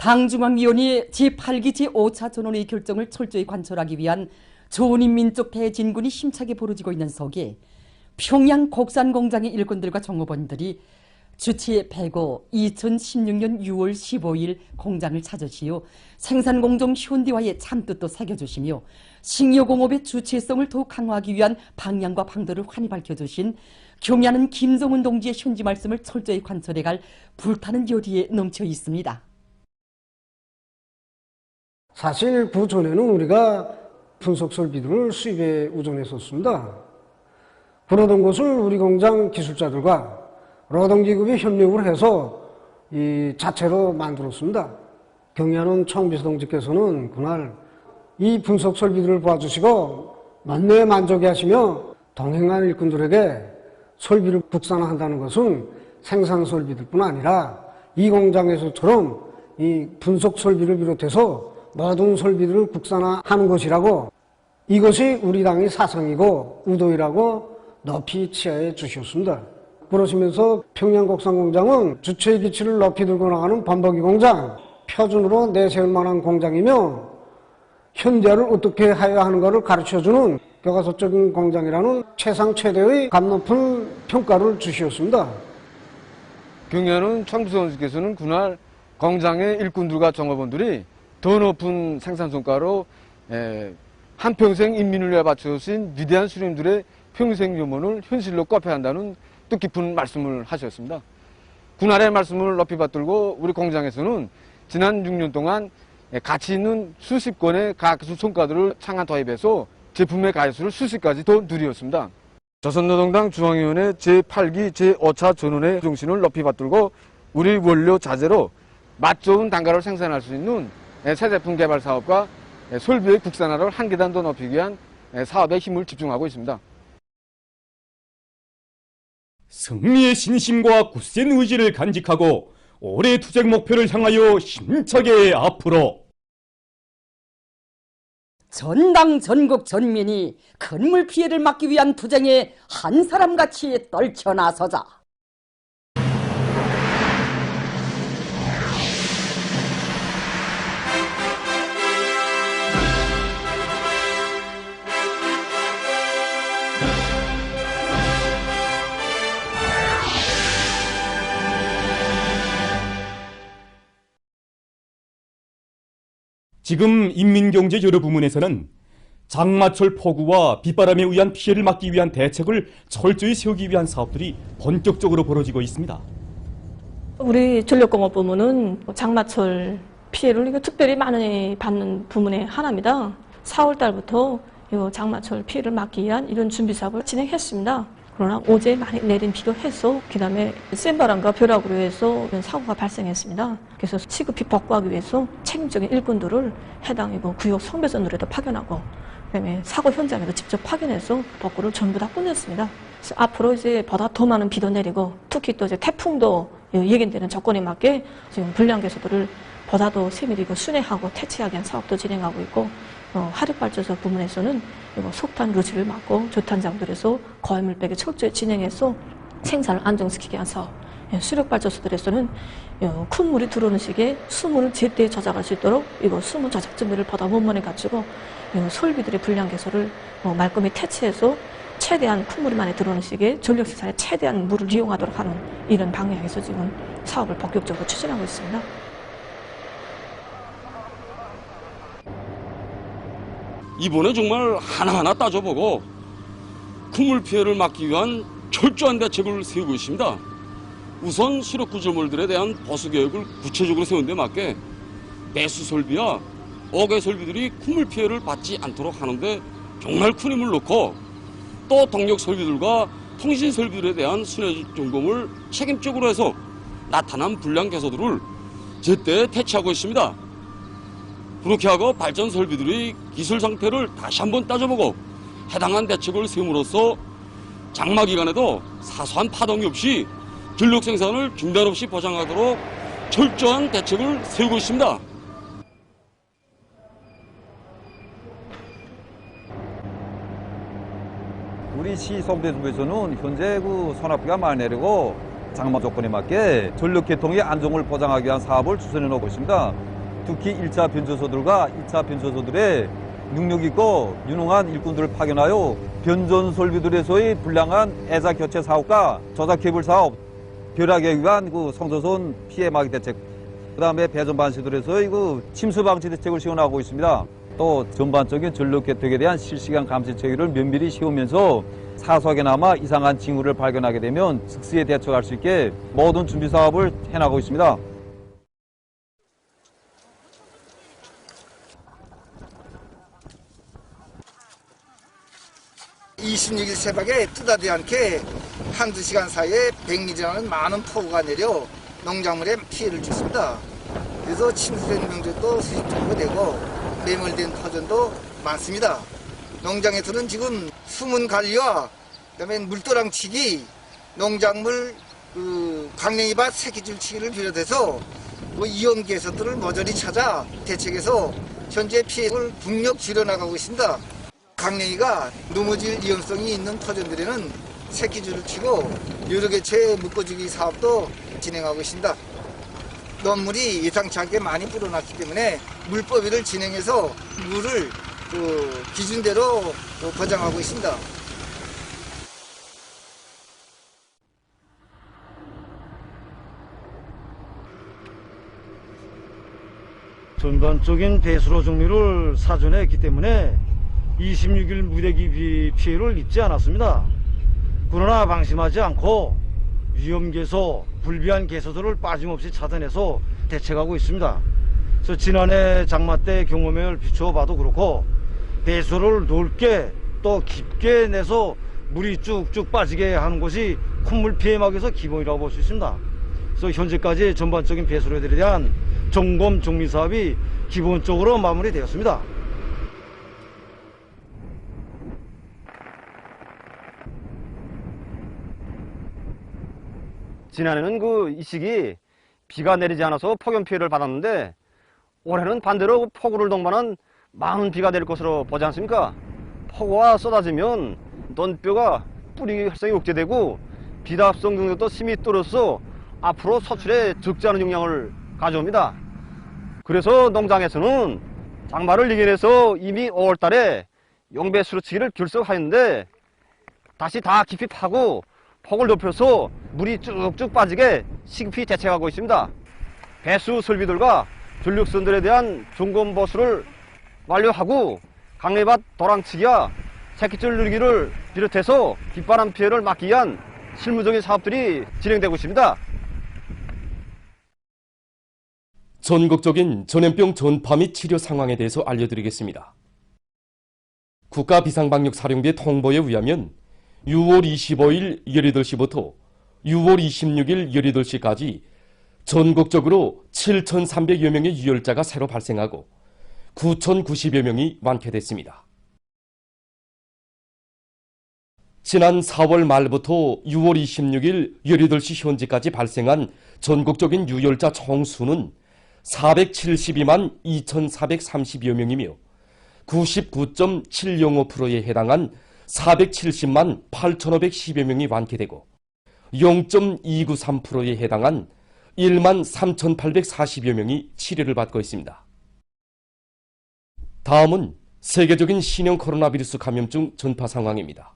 방중앙위원회 제8기 제5차 전원의 결정을 철저히 관철하기 위한 조원인민족 대진군이 힘차게 벌어지고 있는 속에 평양 곡산공장의 일꾼들과 종업원들이 주치 105 2016년 6월 15일 공장을 찾으시어 생산공정 현대화의 참뜻도 새겨주시며 식료공업의 주체성을 더욱 강화하기 위한 방향과 방도를 환히 밝혀주신 경야는 김정은 동지의 현지 말씀을 철저히 관철해갈 불타는 열의에 넘쳐 있습니다. 사실 그 전에는 우리가 분석 설비들을 수입에 의존했었습니다. 그러던 것을 우리 공장 기술자들과 노동기금이 협력을 해서 이 자체로 만들었습니다. 경야는 청비서동지께서는 그날 이 분석 설비들을 봐주시고 만뇌 만족해 하시며 동행한 일꾼들에게 설비를 국산화한다는 것은 생산 설비들뿐 아니라 이 공장에서처럼 이 분석 설비를 비롯해서 모든 설비들을 국산화하는 것이라고, 이것이 우리 당의 사상이고 의도이라고 높이 치하해 주셨습니다. 그러시면서 평양곡산공장은 주체의 기치를 높이 들고 나가는 범벅이 공장, 표준으로 내세울 만한 공장이며 현대화를 어떻게 해야 하는가를 가르쳐주는 교과서적인 공장이라는 최상 최대의 값 높은 평가를 주셨습니다. 경야는 청비서원께서는 그날 공장의 일꾼들과 종업원들이 더 높은 생산 성과로 한평생 인민을 위해 바쳐주신 위대한 수령들의 평생 염원을 현실로 꼽혀야 한다는 뜻깊은 말씀을 하셨습니다. 그날의 말씀을 높이 받들고 우리 공장에서는 지난 6년 동안 가치 있는 수십 건의 과학기술 성과들을 창안 도입해서 제품의 가치수를 수십 가지 더 누리었습니다. 조선노동당 중앙위원회 제8기 제5차 전원의 정신을 높이 받들고 우리 원료 자재로 맛 좋은 단가를 생산할 수 있는 새 제품 개발 사업과 설비의 국산화를 한 계단 더 높이기 위한 사업에 힘을 집중하고 있습니다. 승리의 신심과 굳센 의지를 간직하고 올해 투쟁 목표를 향하여 힘차게 앞으로. 전당 전국 전민이 건물 피해를 막기 위한 투쟁에 한 사람같이 떨쳐 나서자. 지금 인민경제 여러 부문에서는 장마철 폭우와 빗바람에 의한 피해를 막기 위한 대책을 철저히 세우기 위한 사업들이 본격적으로 벌어지고 있습니다. 우리 전력공업 부문은 장마철 피해를 특별히 많이 받는 부문의 하나입니다. 4월 달부터 이 장마철 피해를 막기 위한 이런 준비 사업을 진행했습니다. 그러나 어제 많이 내린 비로 해서 그다음에 센 바람과 벼락으로 해서 사고가 발생했습니다. 그래서 시급히 복구하기 위해서 책임적인 일꾼들을 해당 구역 성배선으로도 파견하고 그다음에 사고 현장에도 직접 파견해서 복구를 전부 다 끝냈습니다. 그래서 앞으로 이제 보다 더 많은 비도 내리고 특히 또 이제 태풍도 예견되는 조건에 맞게 지금 불량 개소들을 보다 더 세밀히 순회하고 퇴치하기 위한 사업도 진행하고 있고 화력발전소 부문에서는 석탄 루지를 막고 조탄장들에서 고해물 빼기 철저히 진행해서 생산을 안정시키기 위한 사업, 수력발전소들에서는 큰 물이 들어오는 시기에 수문을 제때 저장할 수 있도록 수문 저장 준비를 보다 원만히 갖추고 설비들의 불량 개소를 말끔히 퇴치해서 최대한 큰 물이 많이 들어오는 시기에 전력 생산에 최대한 물을 이용하도록 하는 이런 방향에서 지금 사업을 본격적으로 추진하고 있습니다. 이번에 정말 하나하나 따져보고 그물 피해를 막기 위한 철저한 대책을 세우고 있습니다. 우선 수력 구조물들에 대한 보수 계획을 구체적으로 세운 데 맞게 배수 설비와 어개 설비들이 그물 피해를 받지 않도록 하는데 정말 큰 힘을 놓고 또 동력 설비들과 통신 설비들에 대한 순회 점검을 책임적으로 해서 나타난 불량 개소들을 제때 퇴치하고 있습니다. 그렇게 하고 발전 설비들의 기술 상태를 다시 한번 따져보고 해당한 대책을 세움으로써 장마 기간에도 사소한 파동이 없이 전력 생산을 중단 없이 보장하도록 철저한 대책을 세우고 있습니다. 우리 시 송대중에서는 현재 소나비가 많이 내리고 장마 조건에 맞게 전력 계통의 안정을 보장하기 위한 사업을 추진해 놓고 있습니다. 특히 1차 변조소들과 2차 변조소들의 능력 있고 유능한 일꾼들을 파견하여 변전 설비들에서의 불량한 애자 교체 사업과 저작 케이블 사업, 벼락에 의한 성소손 피해 막이 대책, 그다음에 배전 반시들에서의 침수 방지 대책을 시행하고 있습니다. 또 전반적인 전력 개통에 대한 실시간 감시 체계를 면밀히 세우면서 사소하게나마 이상한 징후를 발견하게 되면 즉시에 대처할 수 있게 모든 준비 사업을 해나가고 있습니다. (26일) 새벽에 뜻하지 않게 한두 시간 사이에 100mm라는 많은 폭우가 내려 농작물에 피해를 줬습니다. 그래서 침수된 명적도 수십 정도 되고 매몰된 터전도 많습니다. 농장에서는 지금 수문 관리와 그다음에 물도랑치기, 농작물 강냉이밭 새끼줄치기를 비롯해서 위험 개선들을 모조리 찾아 대책해서 현재 피해를 북력 줄여나가고 있습니다. 강냉이가 넘어질 위험성이 있는 터전들에는 새끼줄을 치고 여러 개체 묶어주기 사업도 진행하고 있습니다. 논물이 예상치 않게 많이 불어났기 때문에 물법위를 진행해서 물을 기준대로 보장하고 있습니다. 전반적인 배수로 정리를 사전에 했기 때문에 26일 무대기 피해를 입지 않았습니다. 그러나 방심하지 않고 위험 개소, 불비한 개소들을 빠짐없이 찾아내서 대책하고 있습니다. 그래서 지난해 장마 때 경험을 비춰봐도 그렇고 배수를 넓게 또 깊게 내서 물이 쭉쭉 빠지게 하는 것이 콧물 피해 막에서 기본이라고 볼 수 있습니다. 그래서 현재까지 전반적인 배수로들에 대한 점검 정비 사업이 기본적으로 마무리되었습니다. 지난해는 이 시기 비가 내리지 않아서 폭염 피해를 받았는데 올해는 반대로 폭우를 동반한 많은 비가 내릴 것으로 보지 않습니까? 폭우가 쏟아지면 논뼈가 뿌리 활성이 억제되고 비답성 능력도 심히 떨어져서 앞으로 소출에 적지 않은 영향을 가져옵니다. 그래서 농장에서는 장마를 이겨내서 이미 5월 달에 용배 수로치기를 결석하였는데 다시 다 깊이 파고 폭을 높여서 물이 쭉쭉 빠지게 시급히 대책하고 있습니다. 배수 설비들과 전력선들에 대한 점검 보수를 완료하고 강내밭 도랑치기와 새끼줄 누르기를 비롯해서 빗바람 피해를 막기 위한 실무적인 사업들이 진행되고 있습니다. 전국적인 전염병 전파 및 치료 상황에 대해서 알려드리겠습니다. 국가비상방역사령부의 통보에 의하면 6월 25일 18시부터 6월 26일 18시까지 전국적으로 7,300여 명의 유혈자가 새로 발생하고 9,090여 명이 완쾌됐습니다. 지난 4월 말부터 6월 26일 18시 현재까지 발생한 전국적인 유혈자 총수는 472만 2,430여 명이며 99.705%에 해당한 470만 8,510여 명이 완쾌되고 0.293%에 해당한 1만 3,840여 명이 치료를 받고 있습니다. 다음은 세계적인 신형 코로나 바이러스 감염증 전파 상황입니다.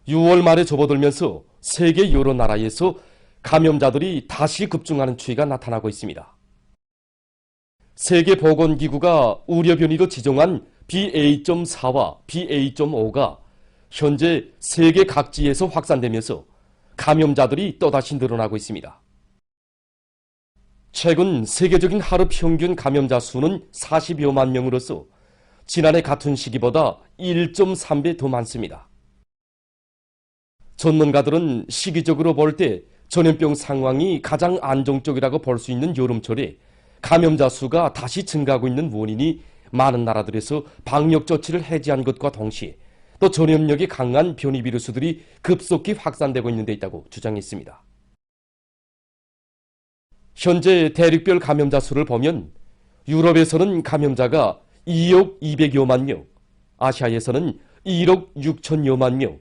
6월 말에 접어들면서 세계 여러 나라에서 감염자들이 다시 급증하는 추이가 나타나고 있습니다. 세계보건기구가 우려 변이로 지정한 BA.4와 BA.5가 현재 세계 각지에서 확산되면서 감염자들이 또다시 늘어나고 있습니다. 최근 세계적인 하루 평균 감염자 수는 40여만 명으로서 지난해 같은 시기보다 1.3배 더 많습니다. 전문가들은 시기적으로 볼 때 전염병 상황이 가장 안정적이라고 볼 수 있는 여름철에 감염자 수가 다시 증가하고 있는 원인이 많은 나라들에서 방역 조치를 해제한 것과 동시에 또 전염력이 강한 변이 비루스들이 급속히 확산되고 있는 데 있다고 주장했습니다. 현재 대륙별 감염자 수를 보면 유럽에서는 감염자가 2억 200여만 명, 아시아에서는 1억 6천여만 명,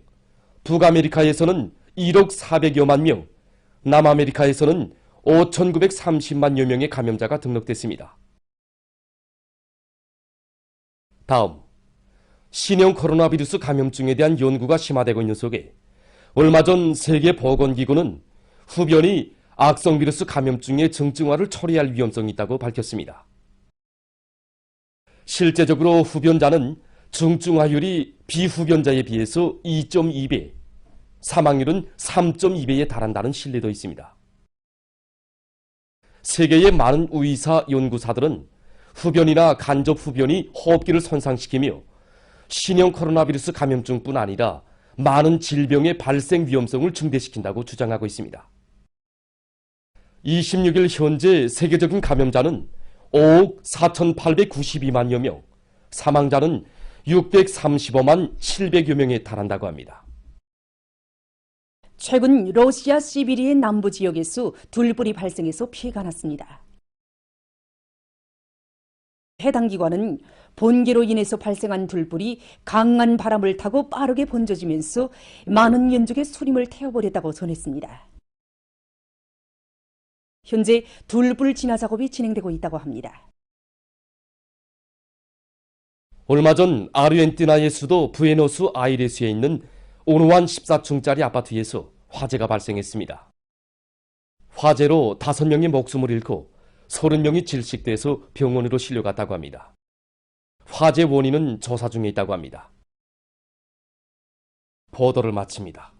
북아메리카에서는 1억 400여만 명, 남아메리카에서는 5,930만여 명의 감염자가 등록됐습니다. 다음, 신형 코로나 바이러스 감염증에 대한 연구가 심화되고 있는 속에 얼마 전 세계보건기구는 흡연이 악성 바이러스 감염증의 증증화를 초래할 위험성이 있다고 밝혔습니다. 실제적으로 흡연자는 증증화율이 비흡연자에 비해서 2.2배, 사망률은 3.2배에 달한다는 신뢰도 있습니다. 세계의 많은 의사 연구사들은 흡연이나 간접 흡연이 호흡기를 손상시키며 신형 코로나 바이러스 감염증뿐 아니라 많은 질병의 발생 위험성을 증대시킨다고 주장하고 있습니다. 26일 현재 세계적인 감염자는 5억 4,892만여 명, 사망자는 635만 700여 명에 달한다고 합니다. 최근 러시아 시베리아의 남부 지역에서 들불이 발생해서 피해가 났습니다. 해당 기관은 번개로 인해서 발생한 들불이 강한 바람을 타고 빠르게 번져지면서 많은 연족의 수림을 태워버렸다고 전했습니다. 현재 들불 진화 작업이 진행되고 있다고 합니다. 얼마 전 아르헨티나의 수도 부에노스 아이레스에 있는 온호한 14층짜리 아파트에서 화재가 발생했습니다. 화재로 5명이 목숨을 잃고 30명이 질식돼서 병원으로 실려갔다고 합니다. 화재 원인은 조사 중에 있다고 합니다. 보도를 마칩니다.